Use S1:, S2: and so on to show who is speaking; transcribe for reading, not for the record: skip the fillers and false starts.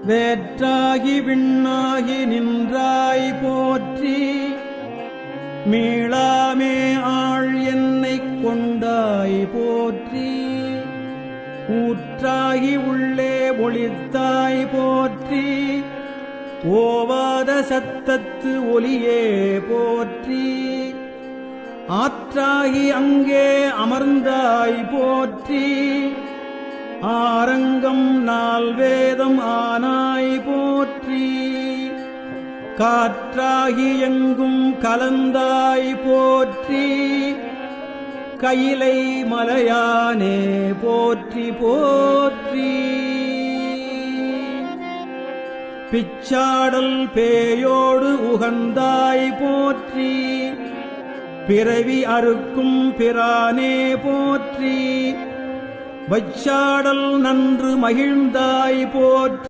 S1: வேற்றாகி விண்ணாகி நின்றாய் போற்றி. மீளாமே ஆள் என்னைக் கொண்டாய் போற்றி. ஊற்றாகி உள்ளே ஒளித்தாய் போற்றி. ஓவாத சத்தத்து ஒலியே போற்றி. ஆற்றாகி அங்கே அமர்ந்தாய் போற்றி. ஆரங்கம் நால்வேதம் ஆனாய் போற்றி. காற்றாகி எங்கும் கலந்தாய் போற்றி. கையிலை மலையானே போற்றி போற்றி. பிச்சாடல் பேயோடு உகந்தாய் போற்றி. பிறவி அறுக்கும் பிரானே போற்றி. வச்சாடல் நன்று மகிழ்ந்தாய் போற்றி.